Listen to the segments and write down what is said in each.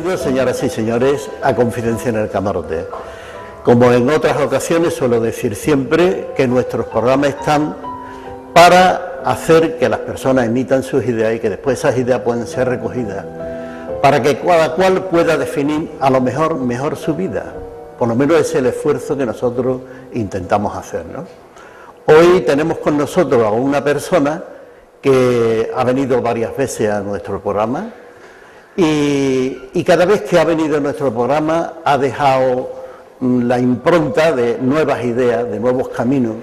Bienvenidos, señoras y señores, a Confidencia en el Camarote. Como en otras ocasiones, suelo decir siempre que nuestros programas están para hacer que las personas emitan sus ideas y que después esas ideas puedan ser recogidas, para que cada cual pueda definir a lo mejor su vida. Por lo menos es el esfuerzo que nosotros intentamos hacer, ¿no? Hoy tenemos con nosotros a una persona que ha venido varias veces a nuestro programa y cada vez que ha venido a nuestro programa ha dejado la impronta de nuevas ideas, de nuevos caminos,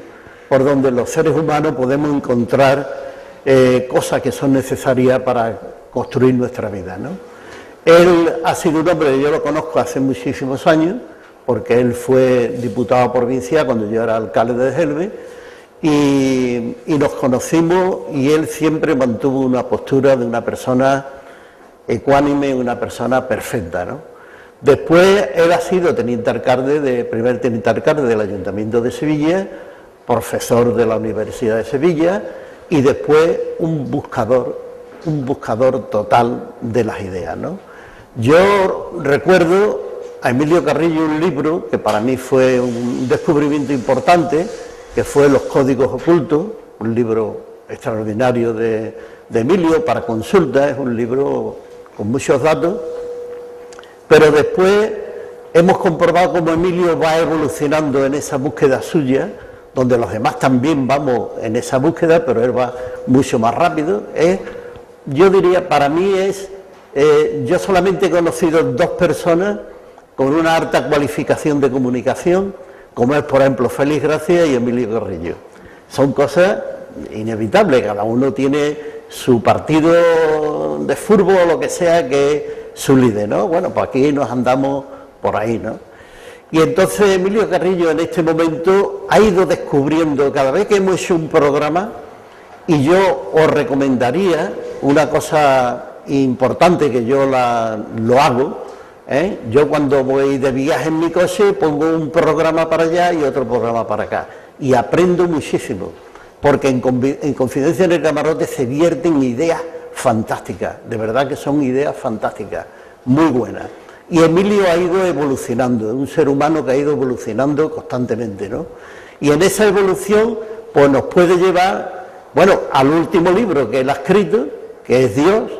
por donde los seres humanos podemos encontrar cosas que son necesarias para construir nuestra vida, ¿no? Él ha sido un hombre que yo lo conozco hace muchísimos años, porque él fue diputado provincial cuando yo era alcalde de Gelbe, y nos conocimos y él siempre mantuvo una postura de una persona ecuánime, una persona perfecta, ¿no? Después él ha sido primer teniente alcalde del Ayuntamiento de Sevilla, profesor de la Universidad de Sevilla y después un buscador total de las ideas, ¿no? Yo recuerdo a Emilio Carrillo un libro que para mí fue un descubrimiento importante, que fue Los Códigos Ocultos, un libro extraordinario de Emilio para consulta, es un libro con muchos datos, pero después hemos comprobado cómo Emilio va evolucionando en esa búsqueda suya, donde los demás también vamos en esa búsqueda, pero él va mucho más rápido. Yo diría, para mí yo solamente he conocido dos personas con una alta cualificación de comunicación, como es, por ejemplo, Félix Gracia y Emilio Carrillo. Son cosas inevitables, cada uno tiene su partido de fútbol o lo que sea que es su líder, ¿no? Bueno, pues aquí nos andamos por ahí, ¿no? Y entonces Emilio Carrillo en este momento ha ido descubriendo, cada vez que hemos hecho un programa, y yo os recomendaría una cosa importante que yo lo hago, yo cuando voy de viaje en mi coche pongo un programa para allá y otro programa para acá, y aprendo muchísimo, porque en Confidencia en el Camarote se vierten ideas fantásticas, de verdad que son ideas fantásticas, muy buenas. Y Emilio ha ido evolucionando, es un ser humano que ha ido evolucionando constantemente, ¿no? Y en esa evolución, pues nos puede llevar, bueno, al último libro que él ha escrito, que es Dios,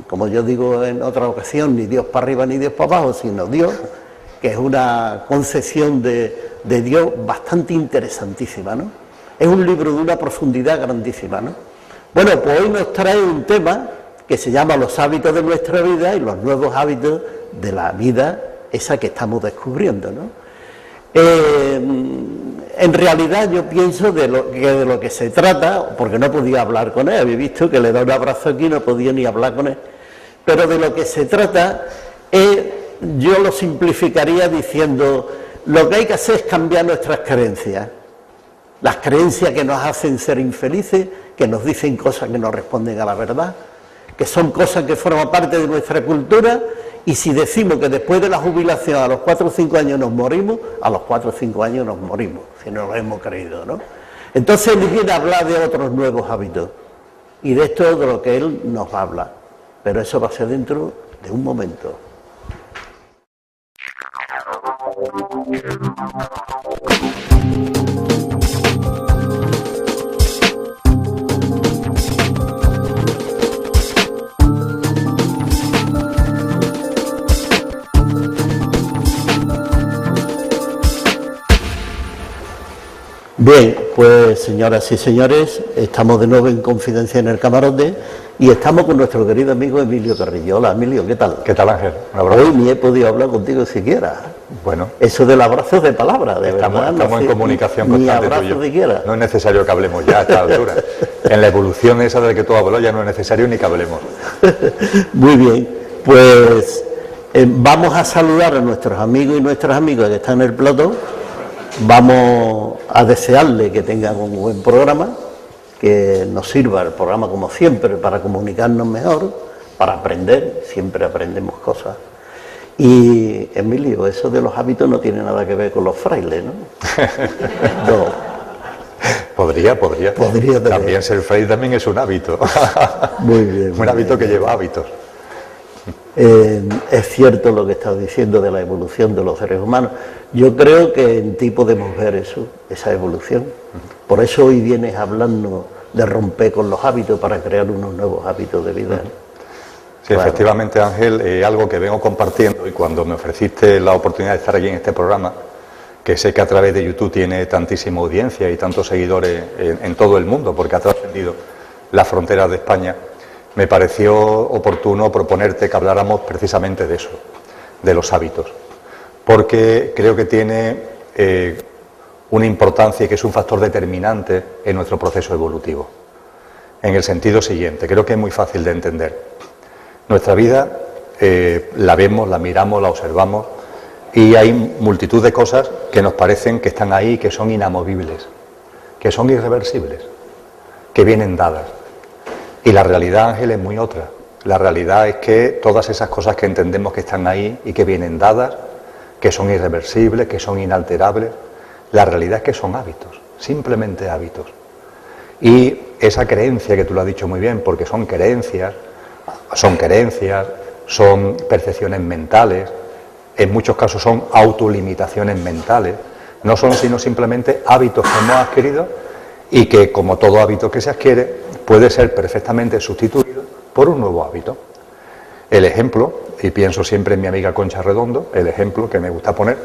como yo digo en otra ocasión, ni Dios para arriba ni Dios para abajo, sino Dios, que es una concepción de Dios bastante interesantísima, ¿no? Es un libro de una profundidad grandísima, ¿no? Bueno, pues hoy nos trae un tema que se llama Los hábitos de nuestra vida y los nuevos hábitos de la vida, esa que estamos descubriendo, ¿no? En realidad yo pienso de lo que se trata, porque no podía hablar con él, habéis visto que le da un abrazo aquí, no podía ni hablar con él, pero de lo que se trata yo lo simplificaría diciendo, lo que hay que hacer es cambiar nuestras creencias, las creencias que nos hacen ser infelices, que nos dicen cosas que no responden a la verdad, que son cosas que forman parte de nuestra cultura, y si decimos que después de la jubilación a los 4 o 5 años nos morimos, a los 4 o 5 años nos morimos, si no lo hemos creído, ¿no? Entonces él viene a hablar de otros nuevos hábitos, y de esto es de lo que él nos va a hablar, pero eso va a ser dentro de un momento. Bien, pues señoras y señores, estamos de nuevo en Confidencia en el Camarote y estamos con nuestro querido amigo Emilio Carrillo. Hola Emilio, ¿qué tal? ¿Qué tal, Ángel? Hoy ni he podido hablar contigo siquiera. Bueno. Eso del abrazo es de palabra, de verdad. Estamos en comunicación constante. Ni abrazo siquiera. No es necesario que hablemos ya a esta altura. En la evolución esa de la que tú hablas ya no es necesario ni que hablemos. Muy bien, pues vamos a saludar a nuestros amigos y nuestras amigas que están en el plató. Vamos a desearle que tengan un buen programa, que nos sirva el programa como siempre para comunicarnos mejor, para aprender, siempre aprendemos cosas. Y Emilio, eso de los hábitos no tiene nada que ver con los frailes, ¿no? No. Podría. También ser fraile también es un hábito. Muy bien. Un hábito que lleva hábitos. Es cierto lo que estás diciendo de la evolución de los seres humanos. Yo creo que en ti podemos ver eso, esa evolución. Por eso hoy vienes hablando de romper con los hábitos para crear unos nuevos hábitos de vida. Sí, claro. Efectivamente, Ángel, algo que vengo compartiendo, y cuando me ofreciste la oportunidad de estar aquí en este programa, que sé que a través de YouTube tiene tantísima audiencia y tantos seguidores en todo el mundo, porque ha trascendido las fronteras de España, me pareció oportuno proponerte que habláramos precisamente de eso, de los hábitos, porque creo que tiene una importancia y que es un factor determinante en nuestro proceso evolutivo. En el sentido siguiente, creo que es muy fácil de entender. Nuestra vida la vemos, la miramos, la observamos, y hay multitud de cosas que nos parecen que están ahí, que son inamovibles, que son irreversibles, que vienen dadas. Y la realidad, Ángel, es muy otra. La realidad es que todas esas cosas que entendemos que están ahí y que vienen dadas, que son irreversibles, que son inalterables, la realidad es que son hábitos, simplemente hábitos. Y esa creencia, que tú lo has dicho muy bien, porque son creencias, son percepciones mentales, en muchos casos son autolimitaciones mentales, no son sino simplemente hábitos que hemos adquirido y que, como todo hábito que se adquiere, puede ser perfectamente sustituido por un nuevo hábito. El ejemplo, y pienso siempre en mi amiga Concha Redondo, el ejemplo que me gusta poner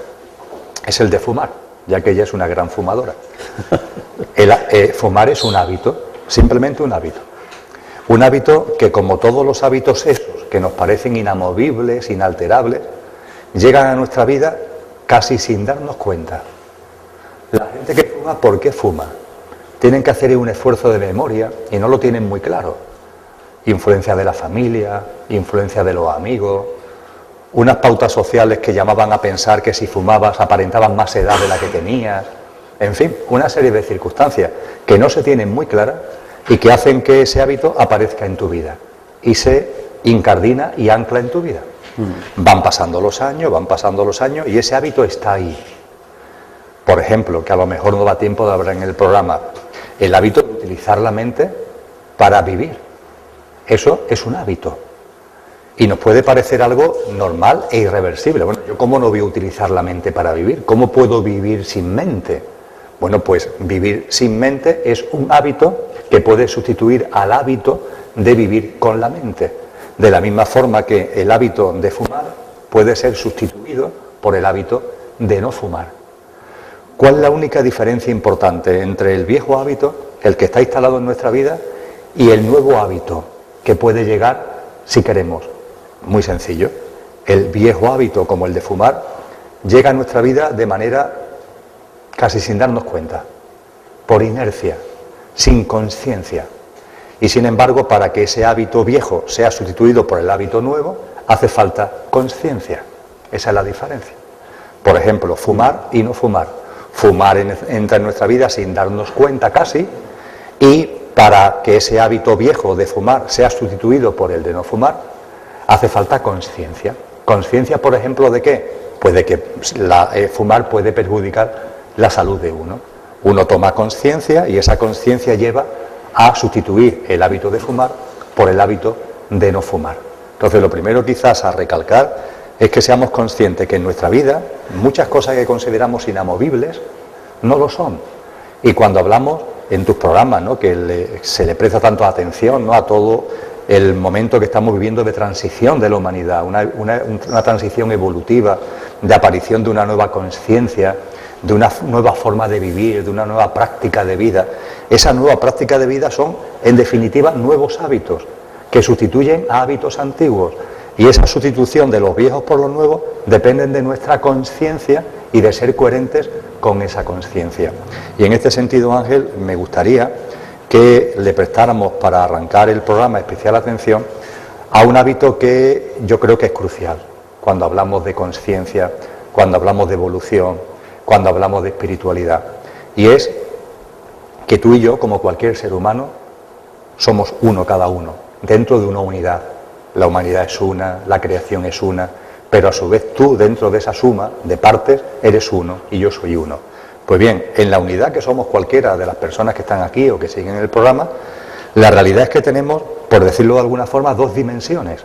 es el de fumar, ya que ella es una gran fumadora. Fumar es un hábito, simplemente un hábito. Un hábito que, como todos los hábitos esos que nos parecen inamovibles, inalterables, llegan a nuestra vida casi sin darnos cuenta. La gente que fuma, ¿por qué fuma? Tienen que hacer un esfuerzo de memoria y no lo tienen muy claro. Influencia de la familia, influencia de los amigos, unas pautas sociales que llamaban a pensar que si fumabas aparentaban más edad de la que tenías, en fin, una serie de circunstancias que no se tienen muy claras y que hacen que ese hábito aparezca en tu vida y se incardina y ancla en tu vida. Van pasando los años y ese hábito está ahí. Por ejemplo, que a lo mejor no da tiempo de hablar en el programa, el hábito de utilizar la mente para vivir. Eso es un hábito. Y nos puede parecer algo normal e irreversible. Bueno, ¿yo cómo no voy a utilizar la mente para vivir? ¿Cómo puedo vivir sin mente? Bueno, pues vivir sin mente es un hábito que puede sustituir al hábito de vivir con la mente. De la misma forma que el hábito de fumar puede ser sustituido por el hábito de no fumar. ¿Cuál es la única diferencia importante entre el viejo hábito, el que está instalado en nuestra vida, y el nuevo hábito que puede llegar si queremos? Muy sencillo. El viejo hábito, como el de fumar, llega a nuestra vida de manera casi sin darnos cuenta, por inercia, sin conciencia. Y sin embargo, para que ese hábito viejo sea sustituido por el hábito nuevo, hace falta conciencia. Esa es la diferencia. Por ejemplo, fumar y no fumar. Fumar entra en nuestra vida sin darnos cuenta casi, y para que ese hábito viejo de fumar sea sustituido por el de no fumar, hace falta conciencia. ¿Conciencia, por ejemplo, de qué? Pues de que fumar puede perjudicar la salud de uno. Uno toma conciencia y esa conciencia lleva a sustituir el hábito de fumar por el hábito de no fumar. Entonces, lo primero quizás a recalcar es que seamos conscientes que en nuestra vida muchas cosas que consideramos inamovibles no lo son. Y cuando hablamos en tus programas, ¿no?, que se le presta tanto atención, ¿no?, a todo el momento que estamos viviendo de transición de la humanidad, una transición evolutiva, de aparición de una nueva conciencia, de una nueva forma de vivir, de una nueva práctica de vida. Esa nueva práctica de vida son, en definitiva, nuevos hábitos que sustituyen a hábitos antiguos. Y esa sustitución de los viejos por los nuevos dependen de nuestra conciencia y de ser coherentes con esa conciencia. Y en este sentido, Ángel, me gustaría que le prestáramos, para arrancar el programa, especial atención a un hábito que yo creo que es crucial cuando hablamos de conciencia, cuando hablamos de evolución, cuando hablamos de espiritualidad, y es que tú y yo, como cualquier ser humano, somos uno cada uno, dentro de una unidad. La humanidad es una, la creación es una, pero a su vez tú, dentro de esa suma de partes, eres uno y yo soy uno. Pues bien, en la unidad que somos cualquiera de las personas que están aquí o que siguen el programa, la realidad es que tenemos, por decirlo de alguna forma, dos dimensiones.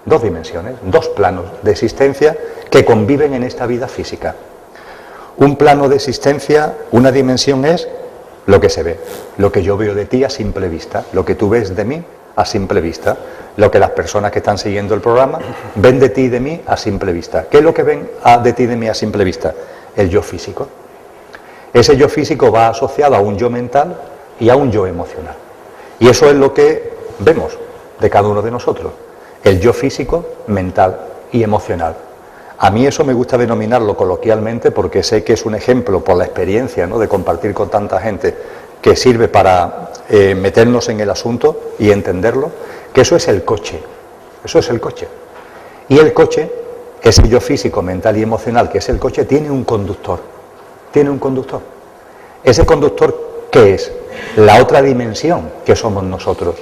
dos dimensiones, dos planos de existencia que conviven en esta vida física. Un plano de existencia, una dimensión es lo que se ve, lo que yo veo de ti a simple vista, lo que tú ves de mí a simple vista, lo que las personas que están siguiendo el programa ven de ti y de mí a simple vista. ¿Qué es lo que ven de ti y de mí a simple vista? El yo físico. Ese yo físico va asociado a un yo mental y a un yo emocional. Y eso es lo que vemos de cada uno de nosotros, el yo físico, mental y emocional. A mí eso me gusta denominarlo coloquialmente porque sé que es un ejemplo por la experiencia, ¿no?, de compartir con tanta gente, que sirve para meternos en el asunto y entenderlo, que eso es el coche. Eso es el coche. Y el coche, ese yo físico, mental y emocional que es el coche, tiene un conductor. Tiene un conductor. Ese conductor, ¿qué es? La otra dimensión que somos nosotros,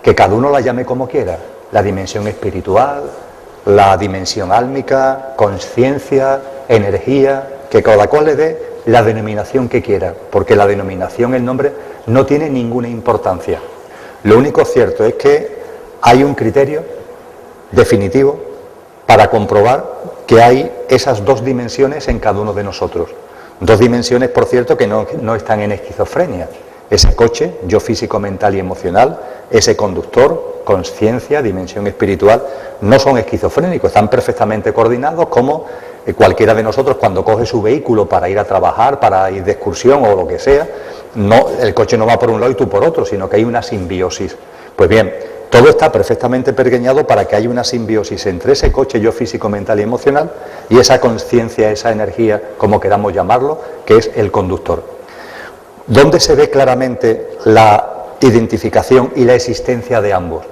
que cada uno la llame como quiera, la dimensión espiritual, la dimensión álmica, conciencia, energía, que cada cual le dé la denominación que quiera, porque la denominación, el nombre, no tiene ninguna importancia. Lo único cierto es que hay un criterio definitivo para comprobar que hay esas dos dimensiones en cada uno de nosotros. Dos dimensiones, por cierto, que no están en esquizofrenia. Ese coche, yo físico, mental y emocional, ese conductor, conciencia, dimensión espiritual, no son esquizofrénicos, están perfectamente coordinados como cualquiera de nosotros cuando coge su vehículo para ir a trabajar, para ir de excursión o lo que sea. No, el coche no va por un lado y tú por otro, sino que hay una simbiosis. Pues bien, todo está perfectamente pergeñado para que haya una simbiosis entre ese coche yo físico, mental y emocional y esa conciencia, esa energía, como queramos llamarlo, que es el conductor. ¿Dónde se ve claramente la identificación y la existencia de ambos?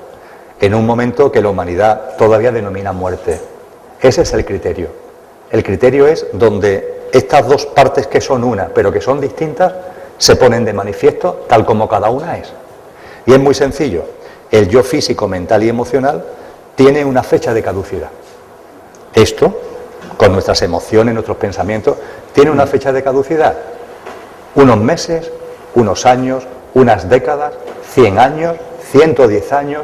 En un momento que la humanidad todavía denomina muerte. Ese es el criterio. El criterio es donde estas dos partes que son una, pero que son distintas, se ponen de manifiesto tal como cada una es. Y es muy sencillo. El yo físico, mental y emocional tiene una fecha de caducidad. Esto, con nuestras emociones, nuestros pensamientos, tiene una fecha de caducidad. Unos meses, unos años, unas décadas, 100 años, 110 años,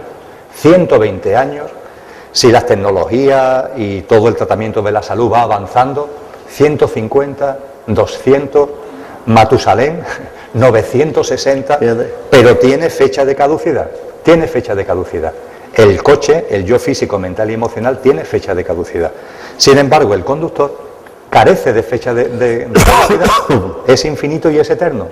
120 años. Si las tecnologías y todo el tratamiento de la salud va avanzando, 150, 200, Matusalén, 960, pero tiene fecha de caducidad. Tiene fecha de caducidad. El coche, el yo físico, mental y emocional, tiene fecha de caducidad. Sin embargo, el conductor carece de fecha de caducidad. Es infinito y es eterno.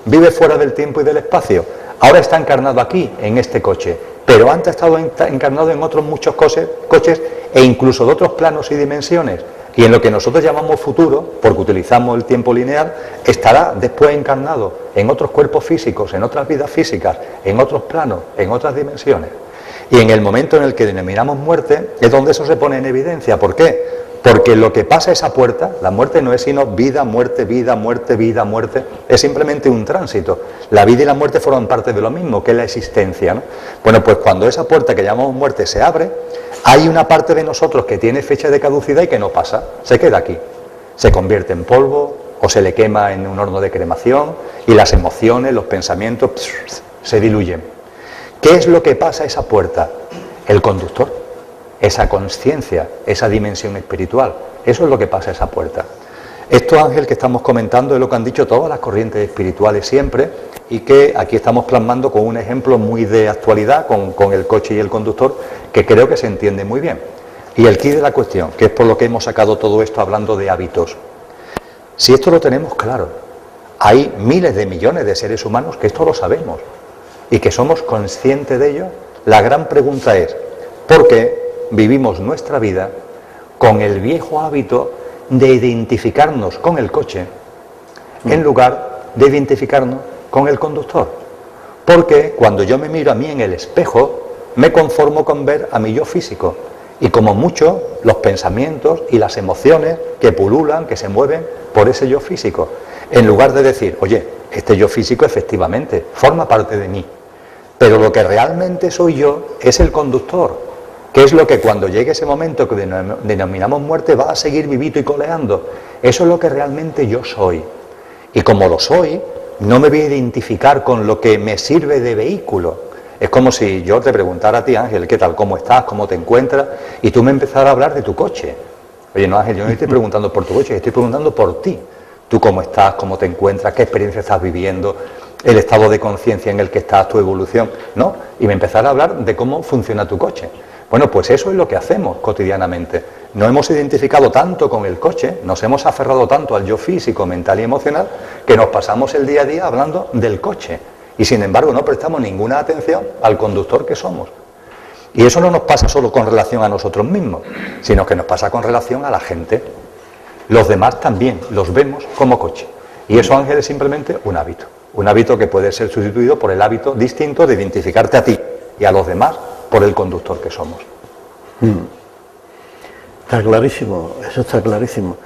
Vive fuera del tiempo y del espacio. Ahora está encarnado aquí, en este coche, pero antes ha estado encarnado en otros muchos coches e incluso de otros planos y dimensiones. Y en lo que nosotros llamamos futuro, porque utilizamos el tiempo lineal, estará después encarnado en otros cuerpos físicos, en otras vidas físicas, en otros planos, en otras dimensiones. Y en el momento en el que denominamos muerte, es donde eso se pone en evidencia. ¿Por qué? Porque lo que pasa a esa puerta, la muerte no es sino vida, muerte, vida, muerte, vida, muerte, es simplemente un tránsito. La vida y la muerte forman parte de lo mismo, que es la existencia, ¿no? Bueno, pues cuando esa puerta que llamamos muerte se abre, hay una parte de nosotros que tiene fecha de caducidad y que no pasa, se queda aquí. Se convierte en polvo o se le quema en un horno de cremación y las emociones, los pensamientos se diluyen. ¿Qué es lo que pasa a esa puerta? El conductor. Esa conciencia, esa dimensión espiritual. Eso es lo que pasa a esa puerta. Esto, Ángel, que estamos comentando es lo que han dicho todas las corrientes espirituales siempre y que aquí estamos plasmando con un ejemplo muy de actualidad, con el coche y el conductor, que creo que se entiende muy bien. Y el quid de la cuestión, que es por lo que hemos sacado todo esto hablando de hábitos. Si esto lo tenemos claro, hay miles de millones de seres humanos que esto lo sabemos y que somos conscientes de ello, la gran pregunta es, ¿por qué vivimos nuestra vida con el viejo hábito de identificarnos con el coche en lugar de identificarnos con el conductor? Porque cuando yo me miro a mí en el espejo, me conformo con ver a mi yo físico y como mucho los pensamientos y las emociones que pululan, que se mueven por ese yo físico, en lugar de decir, oye, este yo físico efectivamente forma parte de mí, pero lo que realmente soy yo es el conductor, que es lo que cuando llegue ese momento que denominamos muerte va a seguir vivito y coleando. Eso es lo que realmente yo soy. Y como lo soy, no me voy a identificar con lo que me sirve de vehículo. Es como si yo te preguntara a ti, Ángel, ¿qué tal? ¿Cómo estás? ¿Cómo te encuentras? Y tú me empezaras a hablar de tu coche. Oye, no, Ángel, yo no estoy preguntando por tu coche, estoy preguntando por ti. Tú cómo estás, cómo te encuentras, qué experiencia estás viviendo, el estado de conciencia en el que estás, tu evolución, ¿no? Y me empezara a hablar de cómo funciona tu coche. Bueno, pues eso es lo que hacemos cotidianamente. Nos hemos identificado tanto con el coche, nos hemos aferrado tanto al yo físico, mental y emocional, que nos pasamos el día a día hablando del coche. Y sin embargo no prestamos ninguna atención al conductor que somos. Y eso no nos pasa solo con relación a nosotros mismos, sino que nos pasa con relación a la gente. Los demás también los vemos como coche. Y eso, Ángel, es simplemente un hábito. Un hábito que puede ser sustituido por el hábito distinto de identificarte a ti y a los demás por el conductor que somos. Está clarísimo, eso está clarísimo.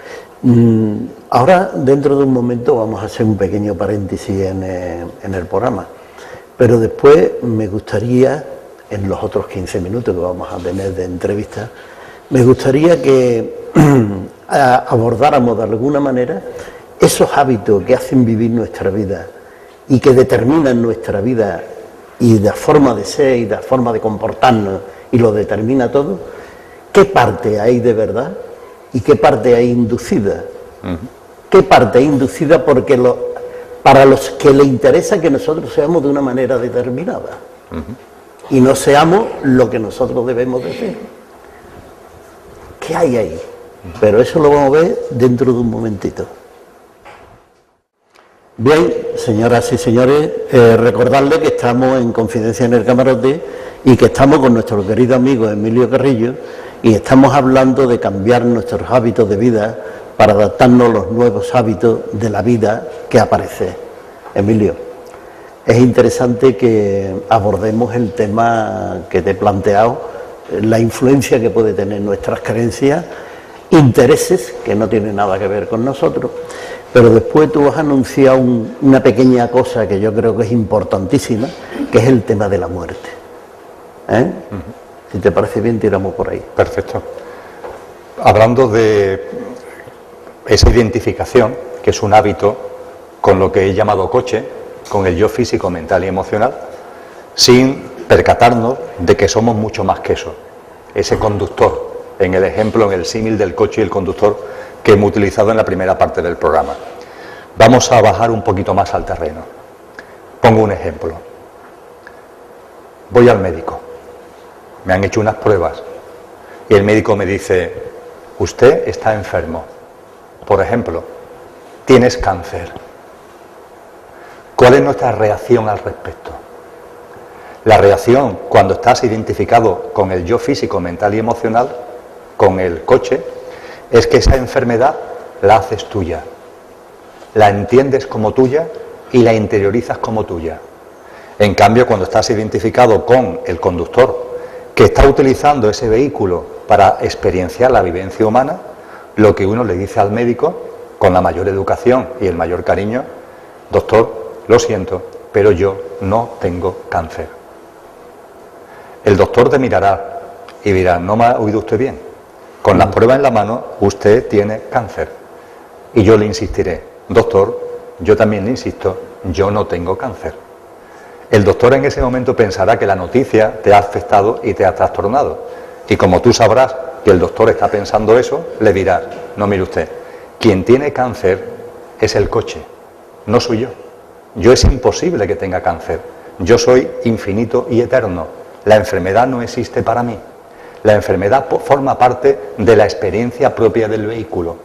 Ahora, dentro de un momento, vamos a hacer un pequeño paréntesis en el programa, pero después me gustaría, en los otros 15 minutos que vamos a tener de entrevista, me gustaría que abordáramos de alguna manera esos hábitos que hacen vivir nuestra vida y que determinan nuestra vida y la forma de ser y la forma de comportarnos y lo determina todo. ¿Qué parte hay de verdad y qué parte hay inducida? ¿Qué parte hay inducida porque para los que les interesa que nosotros seamos de una manera determinada y no seamos lo que nosotros debemos de ser? ¿Qué hay ahí? Pero eso lo vamos a ver dentro de un momentito. Bien, señoras y señores, recordarles que estamos en Confidencia en el Camarote y que estamos con nuestro querido amigo Emilio Carrillo y estamos hablando de cambiar nuestros hábitos de vida para adaptarnos a los nuevos hábitos de la vida que aparece. Emilio, es interesante que abordemos el tema que te he planteado, la influencia que puede tener nuestras creencias, intereses que no tienen nada que ver con nosotros, pero después tú has anunciado una pequeña cosa que yo creo que es importantísima, que es el tema de la muerte. Si te parece bien, tiramos por ahí. Perfecto. Hablando de esa identificación, que es un hábito con lo que he llamado coche, con el yo físico, mental y emocional, sin percatarnos de que somos mucho más que eso. Ese conductor, en el ejemplo, en el símil del coche y el conductor que hemos utilizado en la primera parte del programa. Vamos a bajar un poquito más al terreno. Pongo un ejemplo. Voy al médico. Me han hecho unas pruebas y el médico me dice: usted está enfermo. Por ejemplo, tienes cáncer. ¿Cuál es nuestra reacción al respecto? La reacción, cuando estás identificado con el yo físico, mental y emocional, con el coche, es que esa enfermedad la haces tuya, la entiendes como tuya y la interiorizas como tuya. En cambio, cuando estás identificado con el conductor, que está utilizando ese vehículo para experienciar la vivencia humana, lo que uno le dice al médico, con la mayor educación y el mayor cariño: doctor, lo siento, pero yo no tengo cáncer. El doctor te mirará y dirá: no me ha oído usted bien. Con las pruebas en la mano, usted tiene cáncer. Y yo le insistiré: doctor, yo también le insisto, yo no tengo cáncer. El doctor en ese momento pensará que la noticia te ha afectado y te ha trastornado. Y como tú sabrás que el doctor está pensando eso, le dirás: no, mire usted, quien tiene cáncer es el coche, no soy yo. Yo es imposible que tenga cáncer. Yo soy infinito y eterno. La enfermedad no existe para mí. La enfermedad forma parte de la experiencia propia del vehículo.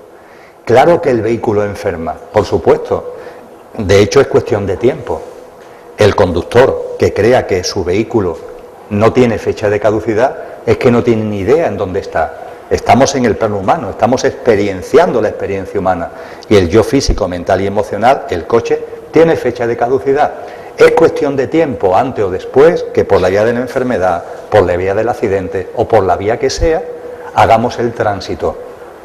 Claro que el vehículo enferma, por supuesto. De hecho, es cuestión de tiempo. El conductor que crea que su vehículo no tiene fecha de caducidad es que no tiene ni idea en dónde está. Estamos en el plano humano, estamos experienciando la experiencia humana. Y el yo físico, mental y emocional, el coche, tiene fecha de caducidad. Es cuestión de tiempo, antes o después, que por la vía de la enfermedad, por la vía del accidente o por la vía que sea, hagamos el tránsito.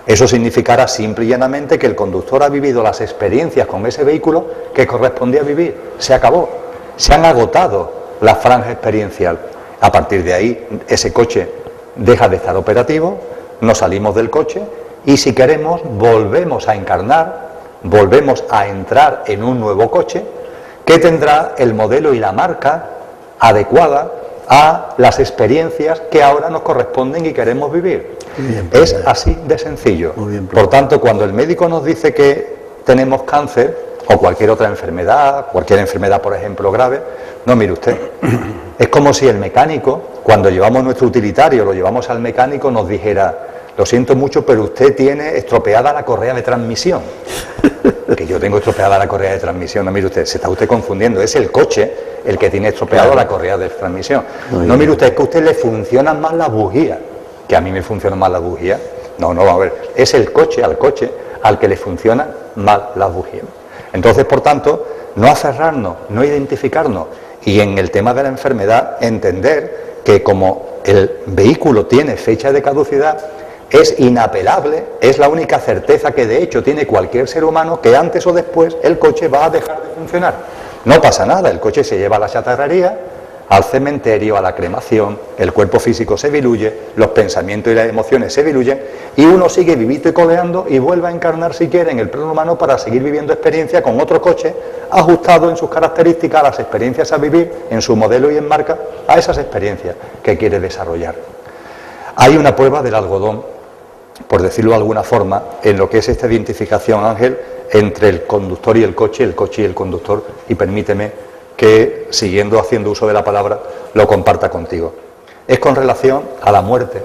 Eso significará simple y llanamente que el conductor ha vivido las experiencias con ese vehículo que correspondía vivir. Se acabó. Se han agotado la franja experiencial. A partir de ahí, ese coche deja de estar operativo, nos salimos del coche y, si queremos, volvemos a encarnar, volvemos a entrar en un nuevo coche que tendrá el modelo y la marca adecuada a las experiencias que ahora nos corresponden y queremos vivir. Bien, es así de sencillo. Bien, por tanto, cuando el médico nos dice que tenemos cáncer o cualquier otra enfermedad, por ejemplo, grave, no, mire usted, es como si el mecánico, cuando llevamos nuestro utilitario, lo llevamos al mecánico, nos dijera: lo siento mucho, pero usted tiene estropeada la correa de transmisión. Que yo tengo estropeada la correa de transmisión. No, mire usted, se está usted confundiendo. Es el coche el que tiene estropeado la correa de transmisión. No, mire usted, es que a usted le funcionan más las bujías. ¿Que a mí me funcionan más las bujías? No, a ver, es el coche al que le funcionan mal las bujías. Entonces, por tanto, no aferrarnos, no identificarnos. Y en el tema de la enfermedad, entender que como el vehículo tiene fecha de caducidad, es inapelable, es la única certeza que de hecho tiene cualquier ser humano, que antes o después el coche va a dejar de funcionar. No pasa nada, el coche se lleva a la chatarrería, al cementerio, a la cremación, el cuerpo físico se diluye, los pensamientos y las emociones se diluyen y uno sigue vivito y coleando y vuelve a encarnar si quiere en el plano humano para seguir viviendo experiencia con otro coche ajustado en sus características a las experiencias a vivir, en su modelo y en marca, a esas experiencias que quiere desarrollar. Hay una prueba del algodón, por decirlo de alguna forma, en lo que es esta identificación, Ángel, entre el conductor y el coche y el conductor, y permíteme que, siguiendo haciendo uso de la palabra, lo comparta contigo. Es con relación a la muerte,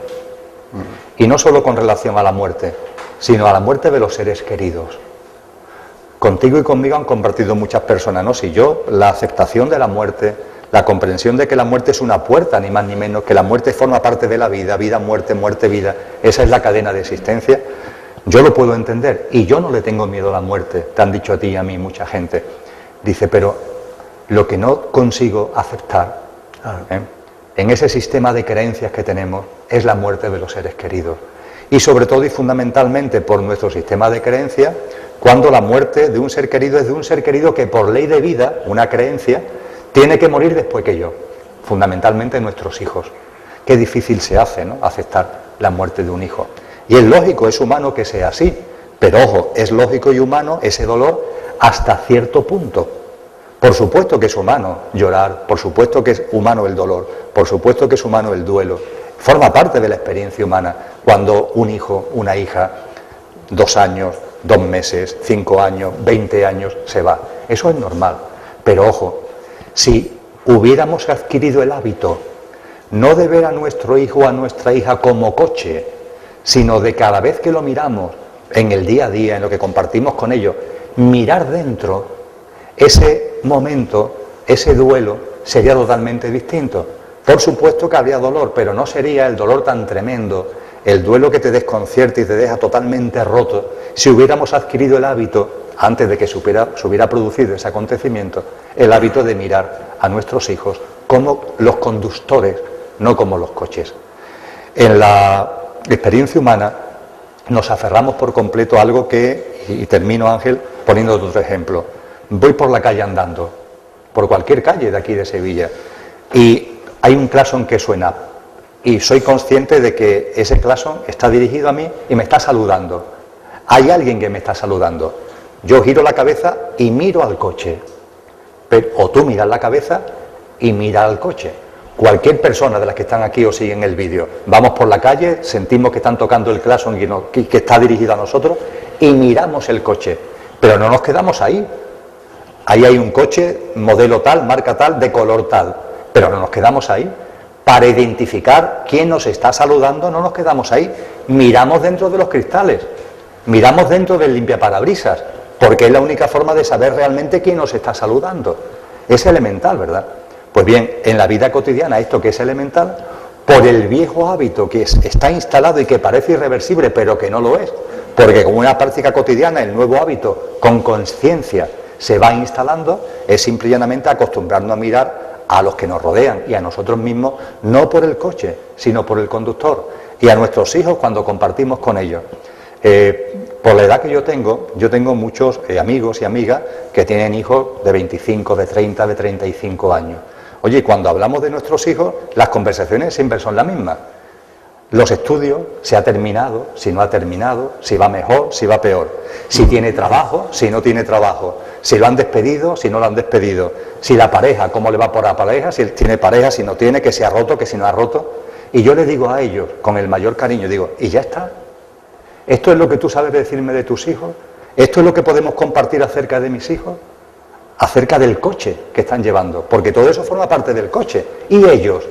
y no solo con relación a la muerte, sino a la muerte de los seres queridos. Contigo y conmigo han compartido muchas personas, ¿no? Si yo, la aceptación de la muerte, la comprensión de que la muerte es una puerta, ni más ni menos, que la muerte forma parte de la vida, vida, muerte, muerte, vida, esa es la cadena de existencia, yo lo puedo entender, y yo no le tengo miedo a la muerte, te han dicho a ti y a mí mucha gente. Dice, pero lo que no consigo aceptar en ese sistema de creencias que tenemos es la muerte de los seres queridos. Y sobre todo y fundamentalmente por nuestro sistema de creencias, cuando la muerte de un ser querido es de un ser querido que por ley de vida, una creencia, tiene que morir después que yo, fundamentalmente nuestros hijos. Qué difícil se hace, ¿no?, aceptar la muerte de un hijo. Y es lógico, es humano que sea así, pero ojo, es lógico y humano ese dolor hasta cierto punto. Por supuesto que es humano llorar, por supuesto que es humano el dolor, por supuesto que es humano el duelo. Forma parte de la experiencia humana cuando un hijo, una hija, 2 años, 2 meses, 5 años, 20 años se va. Eso es normal, pero ojo, si hubiéramos adquirido el hábito no de ver a nuestro hijo o a nuestra hija como coche, sino de cada vez que lo miramos en el día a día, en lo que compartimos con ellos, mirar dentro, ese momento, ese duelo, sería totalmente distinto. Por supuesto que habría dolor, pero no sería el dolor tan tremendo, el duelo que te desconcierta y te deja totalmente roto, si hubiéramos adquirido el hábito, antes de que se hubiera producido ese acontecimiento, el hábito de mirar a nuestros hijos como los conductores, no como los coches. En la experiencia humana nos aferramos por completo a algo que, y termino, Ángel, poniendo otro ejemplo. Voy por la calle andando, por cualquier calle de aquí de Sevilla, y hay un claxon que suena, y soy consciente de que ese claxon está dirigido a mí y me está saludando. Hay alguien que me está saludando. Yo giro la cabeza y miro al coche, o tú miras la cabeza y mira al coche. Cualquier persona de las que están aquí o siguen el vídeo, vamos por la calle, sentimos que están tocando el claxon que está dirigido a nosotros y miramos el coche, pero no nos quedamos ahí. Ahí hay un coche, modelo tal, marca tal, de color tal, pero no nos quedamos ahí. Para identificar quién nos está saludando no nos quedamos ahí, miramos dentro de los cristales, miramos dentro del limpiaparabrisas, porque es la única forma de saber realmente quién nos está saludando. Es elemental, ¿verdad? Pues bien, en la vida cotidiana esto que es elemental, por el viejo hábito que está instalado y que parece irreversible, pero que no lo es, porque como una práctica cotidiana, el nuevo hábito con conciencia se va instalando, es simple y llanamente acostumbrarnos a mirar a los que nos rodean y a nosotros mismos, no por el coche, sino por el conductor, y a nuestros hijos cuando compartimos con ellos. Por la edad que yo tengo muchos amigos y amigas que tienen hijos de 25, de 30, de 35 años. Oye, cuando hablamos de nuestros hijos, las conversaciones siempre son las mismas. los estudios, si ha terminado, si no ha terminado, si va mejor, si va peor, si tiene trabajo, si no tiene trabajo, si lo han despedido, si no lo han despedido, si la pareja, cómo le va por la pareja, si tiene pareja, si no tiene, que se ha roto, que si no ha roto. Y yo les digo a ellos, con el mayor cariño, digo, ¿y ya está? ¿Esto es lo que tú sabes decirme de tus hijos? ¿Esto es lo que podemos compartir acerca de mis hijos? Acerca del coche que están llevando, porque todo eso forma parte del coche. ¿Y ellos?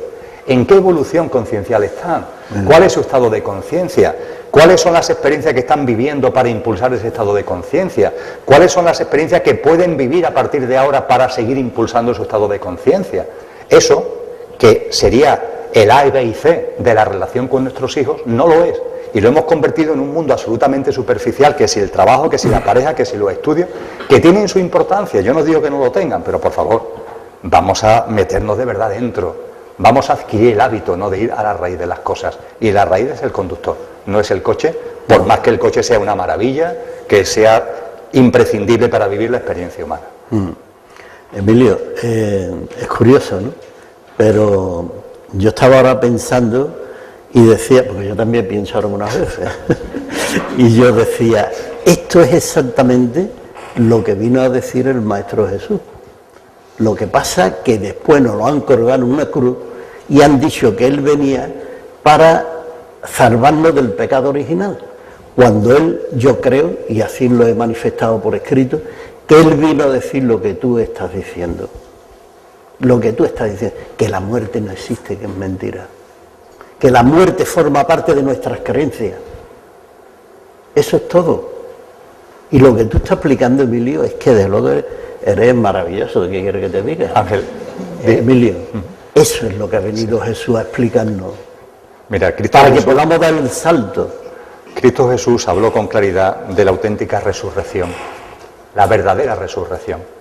¿En qué evolución conciencial están? ¿Cuál es su estado de conciencia? ¿Cuáles son las experiencias que están viviendo para impulsar ese estado de conciencia? ¿Cuáles son las experiencias que pueden vivir a partir de ahora para seguir impulsando su estado de conciencia? Eso, que sería el A, B y C de la relación con nuestros hijos, no lo es. Y lo hemos convertido en un mundo absolutamente superficial, que si el trabajo, que si la pareja, que si los estudios, que tienen su importancia. Yo no digo que no lo tengan, pero por favor, vamos a meternos de verdad dentro. Vamos a adquirir el hábito, no de ir a la raíz de las cosas. Y la raíz es el conductor, no es el coche, por más que el coche sea una maravilla, que sea imprescindible para vivir la experiencia humana. Emilio, es curioso, ¿no? Pero yo estaba ahora pensando y decía, porque yo también pienso algunas veces, y yo decía, esto es exactamente lo que vino a decir el Maestro Jesús. Lo que pasa que después nos lo han colgado en una cruz y han dicho que Él venía para salvarnos del pecado original. Cuando Él, yo creo, y así lo he manifestado por escrito, que Él vino a decir lo que tú estás diciendo. Lo que tú estás diciendo, que la muerte no existe, que es mentira. Que la muerte forma parte de nuestras creencias. Eso es todo. Y lo que tú estás explicando, Emilio, es que de lo que eres maravilloso. ¿Qué quieres que te diga? Ángel, Emilio, eso es lo que ha venido Jesús a explicarnos. Mira, Cristo Para que Jesús, podamos dar el salto. Cristo Jesús habló con claridad de la auténtica resurrección, la verdadera resurrección.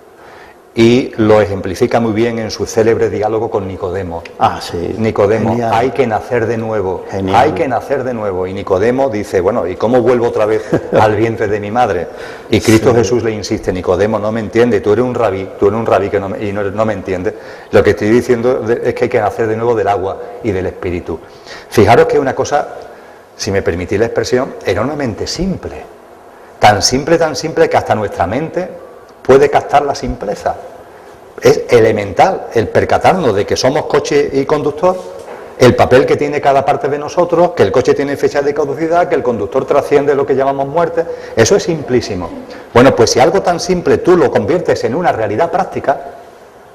Y lo ejemplifica muy bien en su célebre diálogo con Nicodemo. Ah, sí. Nicodemo, Genial. hay que nacer de nuevo. Genial. Hay que nacer de nuevo. Y Nicodemo dice, bueno, ¿y cómo vuelvo otra vez al vientre de mi madre? Y Cristo Jesús le insiste, Nicodemo, no me entiende, tú eres un rabí que no me entiende. Lo que estoy diciendo es que hay que nacer de nuevo del agua y del espíritu. Fijaros que es una cosa, si me permitís la expresión, enormemente simple. Tan simple que hasta nuestra mente puede captar la simpleza. Es elemental el percatarnos de que somos coche y conductor, el papel que tiene cada parte de nosotros, que el coche tiene fecha de caducidad, que el conductor trasciende lo que llamamos muerte. Eso es simplísimo. Bueno, pues si algo tan simple tú lo conviertes en una realidad práctica,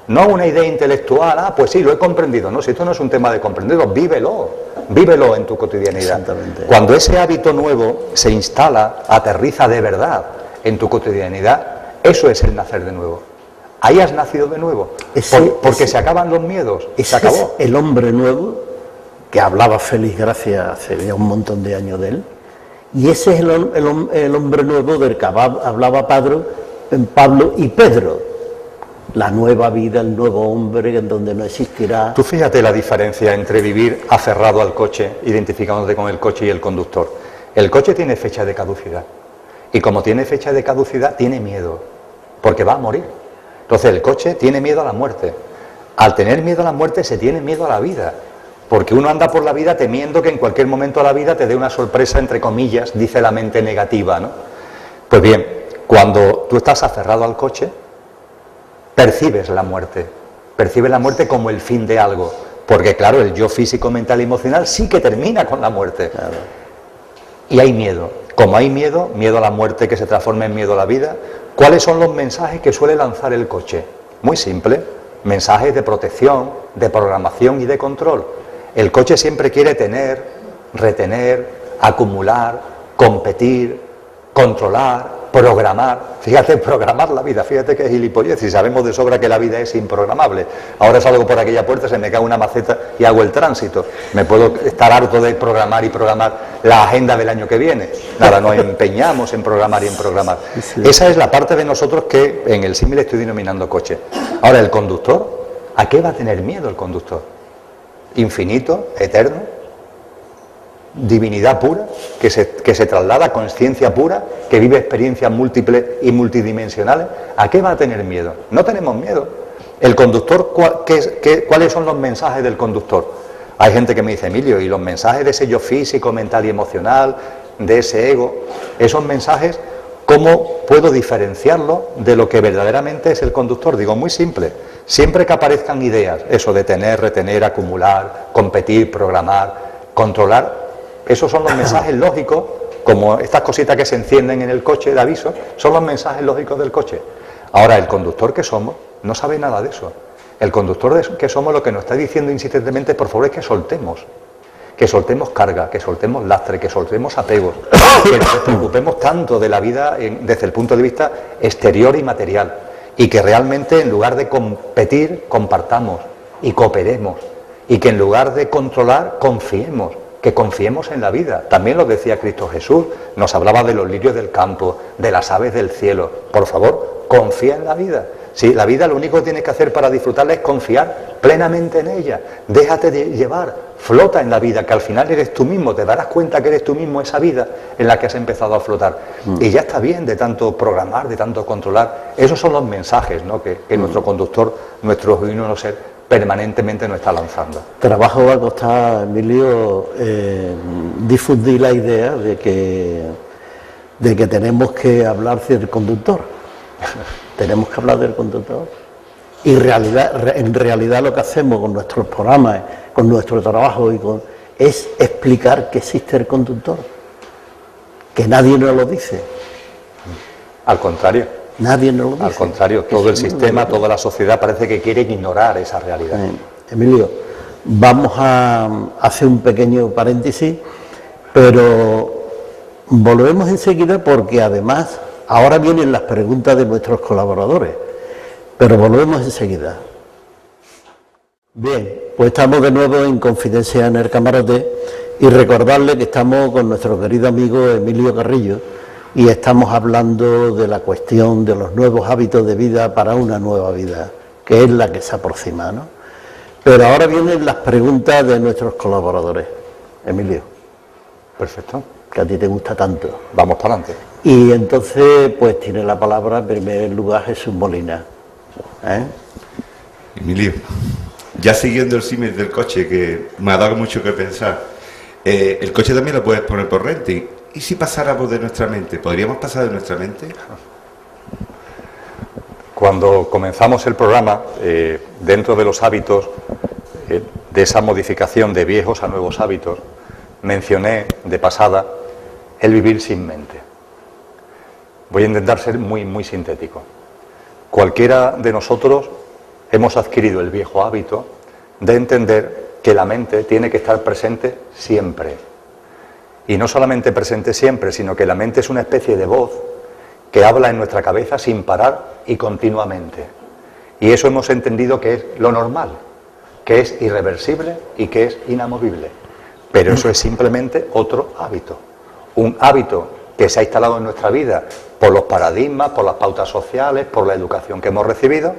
no una idea intelectual, pues sí, lo he comprendido. No, si esto no es un tema de comprenderlo, vívelo en tu cotidianidad. Cuando ese hábito nuevo se instala, aterriza de verdad en tu cotidianidad, eso es el nacer de nuevo. Ahí has nacido de nuevo, porque se acaban los miedos, se acabó. Es el hombre nuevo, que hablaba Félix Gracia hace ya un montón de años de él, y ese es el hombre nuevo del que hablaba Pablo y Pedro. La nueva vida, el nuevo hombre, en donde no existirá... Tú fíjate la diferencia entre vivir aferrado al coche, identificándote con el coche y el conductor. El coche tiene fecha de caducidad, y como tiene fecha de caducidad, tiene miedo, porque va a morir. Entonces el coche tiene miedo a la muerte. Al tener miedo a la muerte se tiene miedo a la vida, porque uno anda por la vida temiendo que en cualquier momento de la vida te dé una sorpresa, entre comillas, dice la mente negativa, ¿no? Pues bien, cuando tú estás aferrado al coche, percibes la muerte como el fin de algo, porque claro, el yo físico, mental y emocional sí que termina con la muerte. Claro. Y hay miedo. Como hay miedo a la muerte que se transforma en miedo a la vida, ¿cuáles son los mensajes que suele lanzar el coche? Muy simple, mensajes de protección, de programación y de control. El coche siempre quiere tener, retener, acumular, competir, controlar, programar. Fíjate, programar la vida, fíjate que es gilipollez, y sabemos de sobra que la vida es improgramable. Ahora salgo por aquella puerta, se me cae una maceta y hago el tránsito. Me puedo estar harto de programar y programar la agenda del año que viene. Nada, nos empeñamos en programar y en programar. Sí. Esa es la parte de nosotros que en el símil estoy denominando coche. Ahora, el conductor, ¿a qué va a tener miedo el conductor? Infinito, eterno, divinidad pura, que se traslada, conciencia pura, que vive experiencias múltiples y multidimensionales. ¿A qué va a tener miedo? No tenemos miedo. El conductor, ¿cuáles son los mensajes del conductor? Hay gente que me dice, Emilio, ¿y los mensajes de ese yo físico, mental y emocional, de ese ego, esos mensajes, cómo puedo diferenciarlos de lo que verdaderamente es el conductor? Digo, muy simple, siempre que aparezcan ideas, eso de tener, retener, acumular, competir, programar, controlar, esos son los mensajes lógicos, como estas cositas que se encienden en el coche de aviso, son los mensajes lógicos del coche. Ahora, el conductor que somos no sabe nada de eso. El conductor que somos lo que nos está diciendo insistentemente, por favor, es que soltemos carga, que soltemos lastre, que soltemos apegos, que nos preocupemos tanto de la vida desde el punto de vista exterior y material, y que realmente en lugar de competir, compartamos y cooperemos, y que en lugar de controlar, confiemos, que confiemos en la vida. También lo decía Cristo Jesús, nos hablaba de los lirios del campo, de las aves del cielo. Por favor, confía en la vida. Si la vida lo único que tienes que hacer para disfrutarla es confiar plenamente en ella, déjate de llevar, flota en la vida, que al final eres tú mismo, te darás cuenta que eres tú mismo esa vida en la que has empezado a flotar. Y ya está bien de tanto programar, de tanto controlar. Esos son los mensajes, ¿no?, que nuestro conductor, nuestro genuino ser, permanentemente nos está lanzando. Trabajo va a costar, Emilio, difundir la idea de que tenemos que hablar del conductor. Tenemos que hablar del conductor. Y en realidad lo que hacemos con nuestros programas, con nuestro trabajo, es explicar que existe el conductor. Que nadie nos lo dice. Al contrario. Nadie nos lo dice. Al contrario, todo el sistema, toda la sociedad parece que quiere ignorar esa realidad. Emilio, vamos a hacer un pequeño paréntesis, pero volvemos enseguida porque además ahora vienen las preguntas de nuestros colaboradores, pero volvemos enseguida. Bien, pues estamos de nuevo en Confidencias en el Camarote y recordarle que estamos con nuestro querido amigo Emilio Carrillo y estamos hablando de la cuestión de los nuevos hábitos de vida para una nueva vida, que es la que se aproxima, ¿no? Pero ahora vienen las preguntas de nuestros colaboradores. Emilio. Perfecto. Que a ti te gusta tanto. Vamos para adelante. Y entonces, pues tiene la palabra en primer lugar Jesús Molina. Emilio, ya siguiendo el símil del coche, que me ha dado mucho que pensar, el coche también lo puedes poner por renting. ¿Y si pasáramos de nuestra mente? ¿Podríamos pasar de nuestra mente? Cuando comenzamos el programa, dentro de los hábitos, de esa modificación de viejos a nuevos hábitos, mencioné de pasada el vivir sin mente. Voy a intentar ser muy sintético. Cualquiera de nosotros hemos adquirido el viejo hábito de entender que la mente tiene que estar presente siempre. Y no solamente presente siempre, sino que la mente es una especie de voz que habla en nuestra cabeza sin parar y continuamente. Y eso hemos entendido que es lo normal, que es irreversible y que es inamovible. Pero eso es simplemente otro hábito. Un hábito que se ha instalado en nuestra vida por los paradigmas, por las pautas sociales, por la educación que hemos recibido,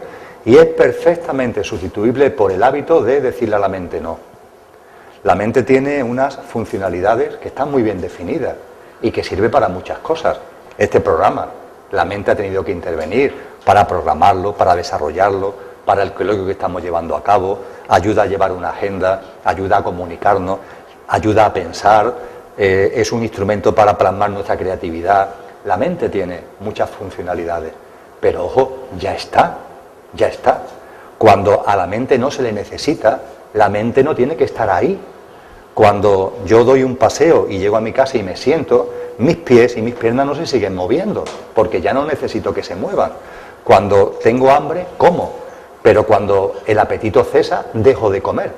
y es perfectamente sustituible por el hábito de decirle a la mente no. La mente tiene unas funcionalidades que están muy bien definidas y que sirve para muchas cosas. Este programa, la mente ha tenido que intervenir para programarlo, para desarrollarlo, para el coloquio que estamos llevando a cabo, ayuda a llevar una agenda, ayuda a comunicarnos, ayuda a pensar, es un instrumento para plasmar nuestra creatividad. La mente tiene muchas funcionalidades, pero ojo, ya está. Cuando a la mente no se le necesita, la mente no tiene que estar ahí. Cuando yo doy un paseo y llego a mi casa y me siento, mis pies y mis piernas no se siguen moviendo, porque ya no necesito que se muevan. Cuando tengo hambre, como, pero cuando el apetito cesa, dejo de comer.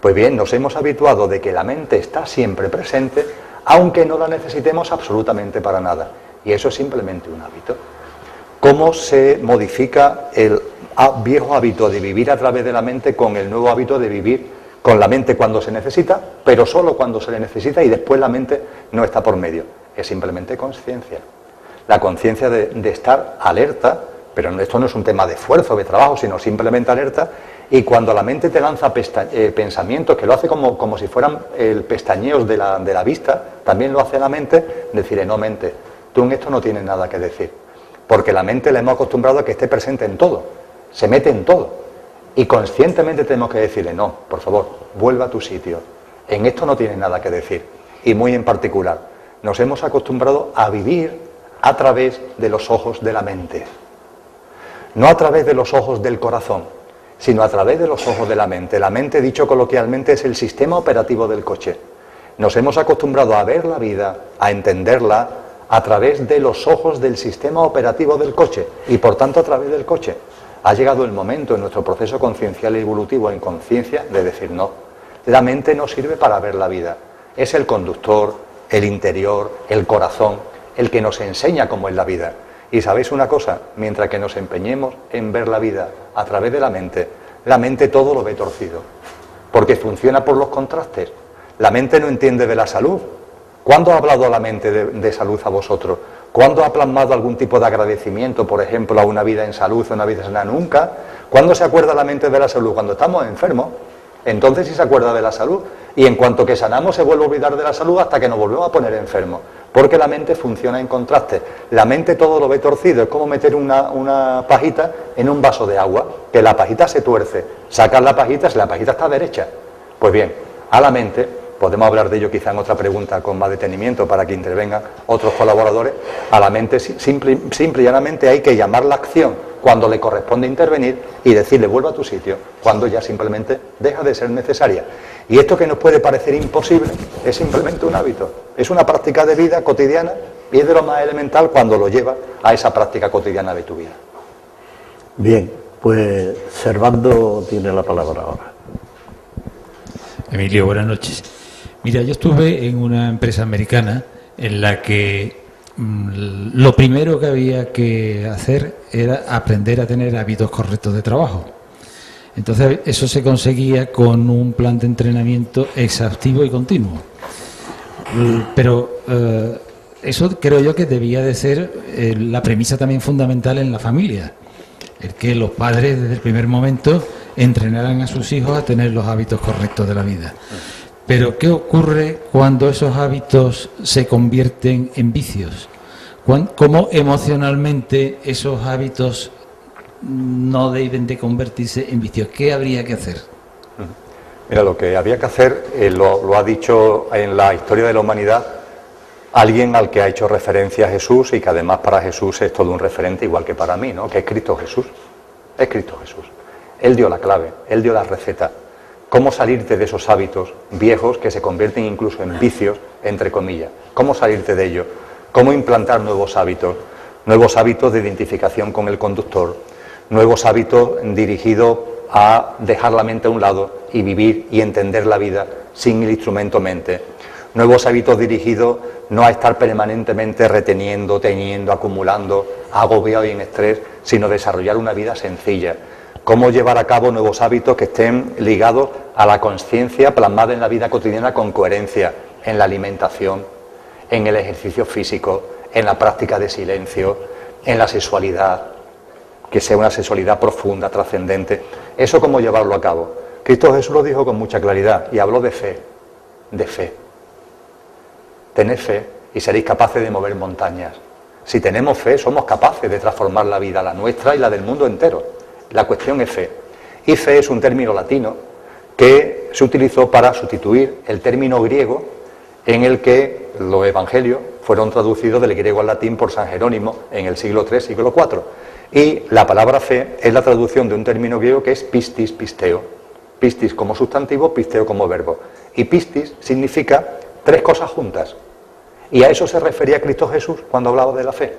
Pues bien, nos hemos habituado de que la mente está siempre presente, aunque no la necesitemos absolutamente para nada. Y eso es simplemente un hábito. ¿Cómo se modifica el viejo hábito de vivir a través de la mente con el nuevo hábito de vivir con la mente cuando se necesita, pero solo cuando se le necesita y después la mente no está por medio? Es simplemente conciencia. La conciencia de estar alerta, pero esto no es un tema de esfuerzo, de trabajo, sino simplemente alerta. Y cuando la mente te lanza pensamientos, que lo hace como si fueran pestañeos de la vista, también lo hace la mente, decirle, no, mente, tú en esto no tienes nada que decir. Porque la mente la hemos acostumbrado a que esté presente en todo, se mete en todo. Y conscientemente tenemos que decirle, no, por favor, vuelva a tu sitio. En esto no tienes nada que decir. Y muy en particular, nos hemos acostumbrado a vivir a través de los ojos de la mente. No a través de los ojos del corazón, sino a través de los ojos de la mente. La mente, dicho coloquialmente, es el sistema operativo del coche. Nos hemos acostumbrado a ver la vida, a entenderla, a través de los ojos del sistema operativo del coche y por tanto a través del coche. Ha llegado el momento en nuestro proceso conciencial y evolutivo en conciencia de decir no. La mente no sirve para ver la vida. Es el conductor, el interior, el corazón, el que nos enseña cómo es la vida. Y sabéis una cosa, mientras que nos empeñemos en ver la vida a través de la mente todo lo ve torcido. Porque funciona por los contrastes. La mente no entiende de la salud. ¿Cuándo ha hablado la mente de salud a vosotros? ¿Cuándo ha plasmado algún tipo de agradecimiento, por ejemplo, a una vida en salud, a una vida sana? Nunca. ¿Cuándo se acuerda la mente de la salud? Cuando estamos enfermos. Entonces sí se acuerda de la salud. Y en cuanto que sanamos se vuelve a olvidar de la salud hasta que nos volvemos a poner enfermos. Porque la mente funciona en contraste. La mente todo lo ve torcido. Es como meter una pajita en un vaso de agua, que la pajita se tuerce. Sacas la pajita, si la pajita está derecha. Pues bien, a la mente, podemos hablar de ello quizá en otra pregunta con más detenimiento para que intervengan otros colaboradores, a la mente simple y llanamente hay que llamar la acción cuando le corresponde intervenir y decirle vuelva a tu sitio, cuando ya simplemente deja de ser necesaria. Y esto que nos puede parecer imposible es simplemente un hábito, es una práctica de vida cotidiana y es de lo más elemental cuando lo lleva a esa práctica cotidiana de tu vida. Bien, pues Servando tiene la palabra ahora. Emilio, buenas noches. Mira, yo estuve en una empresa americana en la que lo primero que había que hacer era aprender a tener hábitos correctos de trabajo. Entonces, eso se conseguía con un plan de entrenamiento exhaustivo y continuo. Pero eso creo yo que debía de ser la premisa también fundamental en la familia. El que los padres desde el primer momento entrenaran a sus hijos a tener los hábitos correctos de la vida. Pero ¿qué ocurre cuando esos hábitos se convierten en vicios? ¿Cómo emocionalmente esos hábitos no deben de convertirse en vicios? ¿Qué habría que hacer? Mira, lo que había que hacer, lo ha dicho en la historia de la humanidad alguien al que ha hecho referencia a Jesús y que además para Jesús es todo un referente igual que para mí, ¿no? Que es Cristo Jesús. Es Cristo Jesús. Él dio la clave, Él dio la receta. Cómo salirte de esos hábitos viejos que se convierten incluso en vicios, entre comillas. Cómo salirte de ello. Cómo implantar nuevos hábitos de identificación con el conductor, nuevos hábitos dirigidos a dejar la mente a un lado y vivir y entender la vida sin el instrumento mente. Nuevos hábitos dirigidos no a estar permanentemente reteniendo, teniendo, acumulando, agobiado y en estrés, sino desarrollar una vida sencilla. Cómo llevar a cabo nuevos hábitos que estén ligados a la conciencia plasmada en la vida cotidiana con coherencia, en la alimentación, en el ejercicio físico, en la práctica de silencio, en la sexualidad, que sea una sexualidad profunda, trascendente. Eso cómo llevarlo a cabo. Cristo Jesús lo dijo con mucha claridad y habló de fe, de fe. Tened fe y seréis capaces de mover montañas. Si tenemos fe, somos capaces de transformar la vida, la nuestra y la del mundo entero. La cuestión es fe. Y fe es un término latino que se utilizó para sustituir el término griego en el que los evangelios fueron traducidos del griego al latín por San Jerónimo en el siglo III, siglo IV. Y la palabra fe es la traducción de un término griego que es pistis, pisteo. Pistis como sustantivo, pisteo como verbo. Y pistis significa tres cosas juntas. Y a eso se refería Cristo Jesús cuando hablaba de la fe.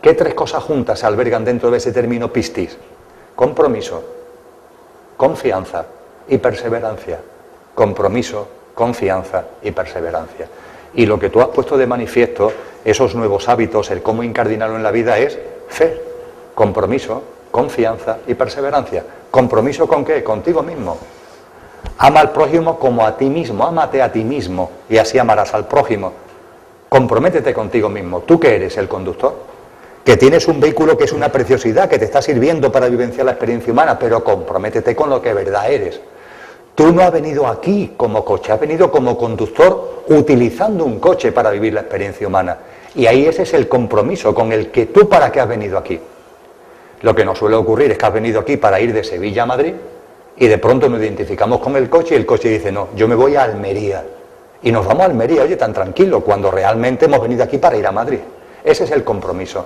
¿Qué tres cosas juntas se albergan dentro de ese término pistis? Compromiso, confianza y perseverancia. Compromiso, confianza y perseverancia. Y lo que tú has puesto de manifiesto, esos nuevos hábitos, el cómo incardinarlo en la vida es fe, compromiso, confianza y perseverancia. ¿Compromiso con qué? Contigo mismo. Ama al prójimo como a ti mismo, ámate a ti mismo y así amarás al prójimo. Comprométete contigo mismo. ¿Tú que eres el conductor? Que tienes un vehículo que es una preciosidad, que te está sirviendo para vivenciar la experiencia humana, pero comprométete con lo que de verdad eres. Tú no has venido aquí como coche, has venido como conductor utilizando un coche para vivir la experiencia humana. Y ahí ese es el compromiso con el que tú para qué has venido aquí. Lo que nos suele ocurrir es que has venido aquí para ir de Sevilla a Madrid Y de pronto nos identificamos con el coche y el coche dice, no, yo me voy a Almería. Y nos vamos a Almería, oye, tan tranquilo, cuando realmente hemos venido aquí para ir a Madrid. Ese es el compromiso.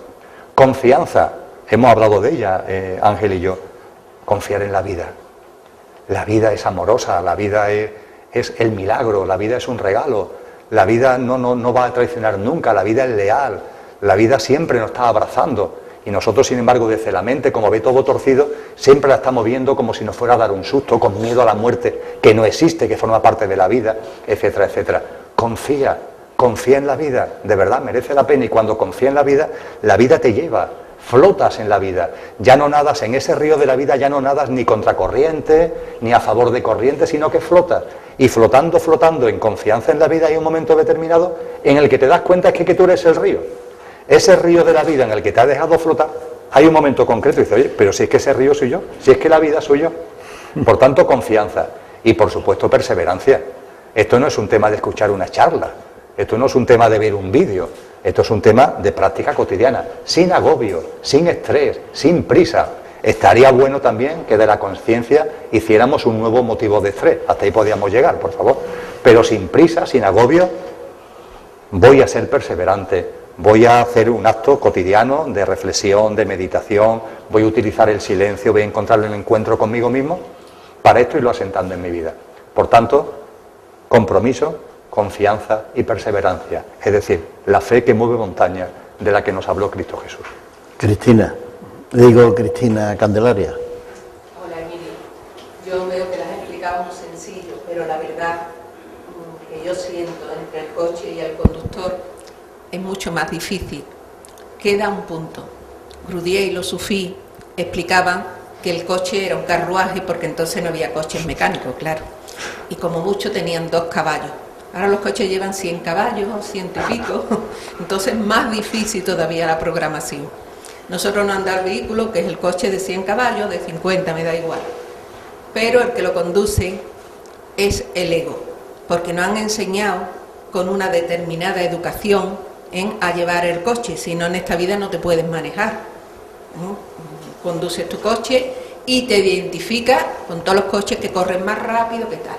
Confianza, hemos hablado de ella, Ángel y yo. Confiar en la vida. La vida es amorosa, la vida es el milagro, la vida es un regalo. La vida no va a traicionar nunca, la vida es leal. La vida siempre nos está abrazando. Y nosotros, sin embargo, desde la mente, como ve todo torcido, siempre la estamos viendo como si nos fuera a dar un susto, con miedo a la muerte, que no existe, que forma parte de la vida, etcétera, etcétera. Confía en la vida, de verdad, merece la pena. Y cuando confía en la vida te lleva, flotas en la vida. Ya no nadas en ese río de la vida, ya no nadas ni contra corriente, ni a favor de corriente, sino que flotas. Y flotando, en confianza en la vida, hay un momento determinado en el que te das cuenta que tú eres el río. Ese río de la vida en el que te ha dejado flotar, hay un momento concreto y dices, oye, pero si es que ese río soy yo, si es que la vida soy yo. Por tanto, confianza y, por supuesto, perseverancia. Esto no es un tema de escuchar una charla, esto no es un tema de ver un vídeo, esto es un tema de práctica cotidiana, sin agobio, sin estrés, sin prisa. Estaría bueno también que de la conciencia hiciéramos un nuevo motivo de estrés, hasta ahí podíamos llegar, por favor, pero sin prisa, sin agobio. Voy a ser perseverante. Voy a hacer un acto cotidiano de reflexión, de meditación, voy a utilizar el silencio, voy a encontrar el encuentro conmigo mismo para esto irlo asentando en mi vida. Por tanto, compromiso, confianza y perseverancia, es decir, la fe que mueve montañas de la que nos habló Cristo Jesús. Cristina Candelaria. Hola, Emilio. Yo veo que las has explicado muy sencillo, pero la verdad que yo siento entre el coche y el conductor es mucho más difícil. Queda un punto. Grudier y los sufís explicaban que el coche era un carruaje porque entonces no había coches mecánicos, claro. Y como mucho tenían 2 caballos. Ahora los coches llevan 100 caballos, 100 y pico. Entonces más difícil todavía la programación. Nosotros nos han dado el vehículo, que es el coche de 100 caballos, de 50, me da igual. Pero el que lo conduce es el ego, porque nos han enseñado con una determinada educación a llevar el coche, si no en esta vida no te puedes manejar. Conduces tu coche y te identificas con todos los coches que corren más rápido que tal.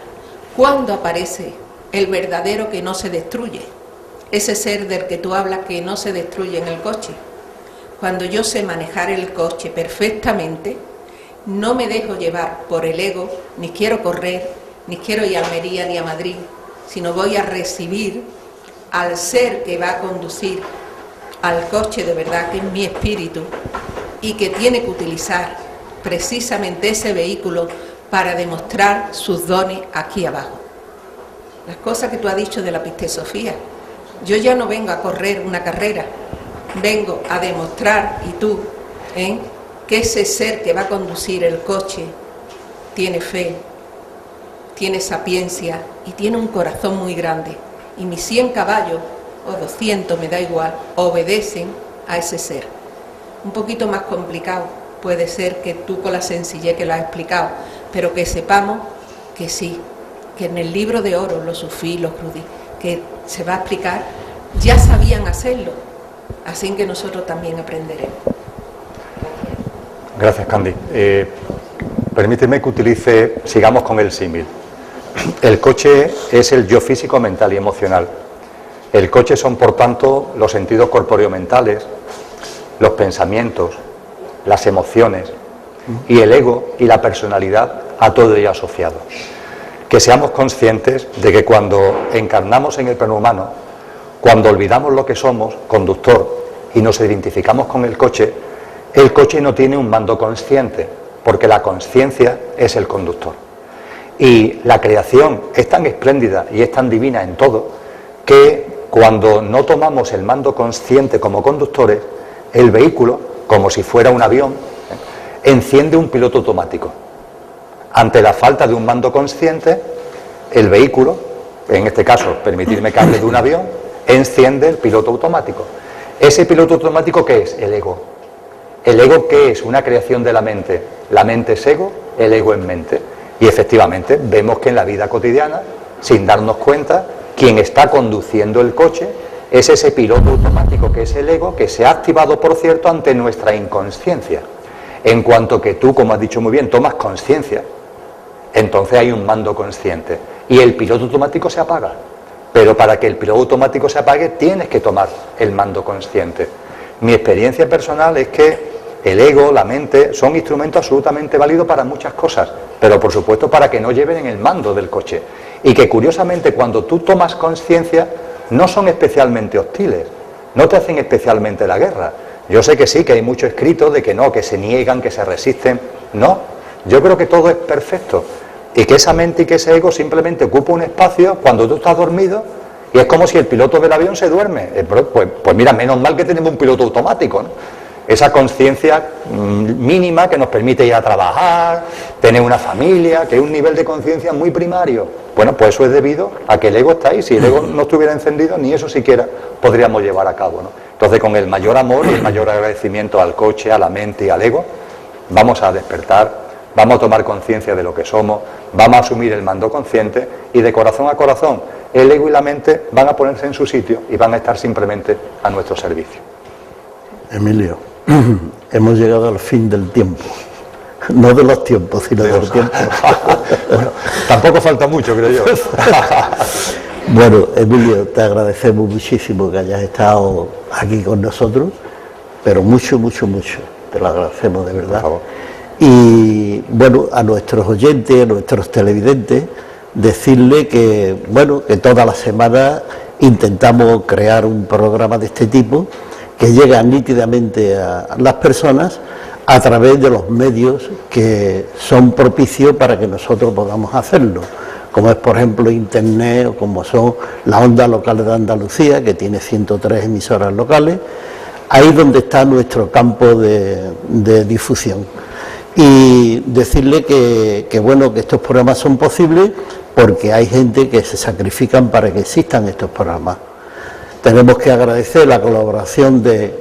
¿Cuándo aparece el verdadero que no se destruye? Ese ser del que tú hablas que no se destruye en el coche. Cuando yo sé manejar el coche perfectamente, no me dejo llevar por el ego, ni quiero correr, ni quiero ir a Almería ni a Madrid, sino voy a recibir al ser que va a conducir al coche de verdad, que es mi espíritu, y que tiene que utilizar precisamente ese vehículo para demostrar sus dones aquí abajo. Las cosas que tú has dicho de la pistesofía, yo ya no vengo a correr una carrera, vengo a demostrar, y tú, que ese ser que va a conducir el coche tiene fe, tiene sapiencia y tiene un corazón muy grande. Y mis 100 caballos, o 200, me da igual, obedecen a ese ser. Un poquito más complicado puede ser que tú con la sencillez que lo has explicado, pero que sepamos que sí, que en el libro de oro, los sufís, los crudí, que se va a explicar, ya sabían hacerlo, así que nosotros también aprenderemos. Gracias, Candy. Permíteme que sigamos con el símil. El coche es el yo físico, mental y emocional. El coche son, por tanto, los sentidos corpóreo-mentales, los pensamientos, las emociones y el ego y la personalidad a todo ello asociado. Que seamos conscientes de que cuando encarnamos en el plano humano, cuando olvidamos lo que somos, conductor, y nos identificamos con el coche no tiene un mando consciente, porque la conciencia es el conductor. Y la creación es tan espléndida y es tan divina en todo que cuando no tomamos el mando consciente como conductores, el vehículo, como si fuera un avión, enciende un piloto automático. Ante la falta de un mando consciente, el vehículo, en este caso, permitirme que hable de un avión, enciende el piloto automático. ¿Ese piloto automático qué es? El ego. ¿El ego qué es? Una creación de la mente. La mente es ego, el ego es mente. Y efectivamente vemos que en la vida cotidiana, sin darnos cuenta, quien está conduciendo el coche es ese piloto automático que es el ego, que se ha activado, por cierto, ante nuestra inconsciencia. En cuanto que tú, como has dicho muy bien, tomas conciencia entonces hay un mando consciente y el piloto automático se apaga. Pero para que el piloto automático se apague tienes que tomar el mando consciente. Mi experiencia personal es que el ego, la mente, son instrumentos absolutamente válidos para muchas cosas, pero por supuesto para que no lleven en el mando del coche. Y que curiosamente cuando tú tomas conciencia no son especialmente hostiles, no te hacen especialmente la guerra. Yo sé que sí, que hay mucho escrito de que no, que se niegan, que se resisten. No, yo creo que todo es perfecto. Y que esa mente y que ese ego simplemente ocupa un espacio cuando tú estás dormido y es como si el piloto del avión se duerme. Pues mira, menos mal que tenemos un piloto automático, ¿no? Esa conciencia mínima que nos permite ir a trabajar, tener una familia, que es un nivel de conciencia muy primario. Bueno, pues eso es debido a que el ego está ahí. Si el ego no estuviera encendido, ni eso siquiera podríamos llevar a cabo, ¿no? Entonces, con el mayor amor y el mayor agradecimiento al coche, a la mente y al ego, vamos a despertar, vamos a tomar conciencia de lo que somos, vamos a asumir el mando consciente y de corazón a corazón, el ego y la mente van a ponerse en su sitio y van a estar simplemente a nuestro servicio. Emilio, hemos llegado al fin del tiempo. No de los tiempos, sino de los tiempos. Bueno, tampoco falta mucho, creo yo. Bueno, Emilio, te agradecemos muchísimo que hayas estado aquí con nosotros, pero mucho, mucho, mucho. Te lo agradecemos de verdad. Por favor. Y bueno, a nuestros oyentes, a nuestros televidentes, decirle que, bueno, que toda la semana intentamos crear un programa de este tipo que llega nítidamente a las personas a través de los medios que son propicios para que nosotros podamos hacerlo, como es por ejemplo Internet o como son la Onda Local de Andalucía, que tiene 103 emisoras locales, ahí donde está nuestro campo de difusión. Y decirle que bueno, que estos programas son posibles porque hay gente que se sacrifican para que existan estos programas. Tenemos que agradecer la colaboración de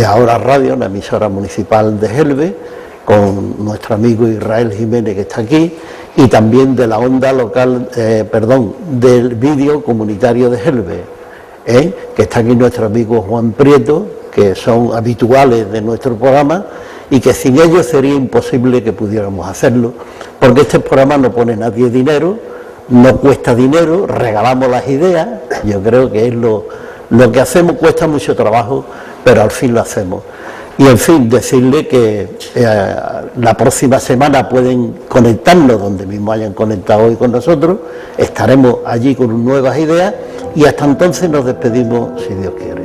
Ahora Radio, una emisora municipal de Gelbe, con nuestro amigo Israel Jiménez, que está aquí, y también de la Onda Local, del Vídeo Comunitario de Gelbe, que está aquí nuestro amigo Juan Prieto, que son habituales de nuestro programa, y que sin ellos sería imposible que pudiéramos hacerlo, porque este programa no pone nadie dinero, no cuesta dinero, regalamos las ideas. Yo creo que es lo que hacemos, cuesta mucho trabajo, pero al fin lo hacemos. Y en fin, decirle que la próxima semana pueden conectarnos donde mismo hayan conectado hoy con nosotros, estaremos allí con nuevas ideas y hasta entonces nos despedimos, si Dios quiere.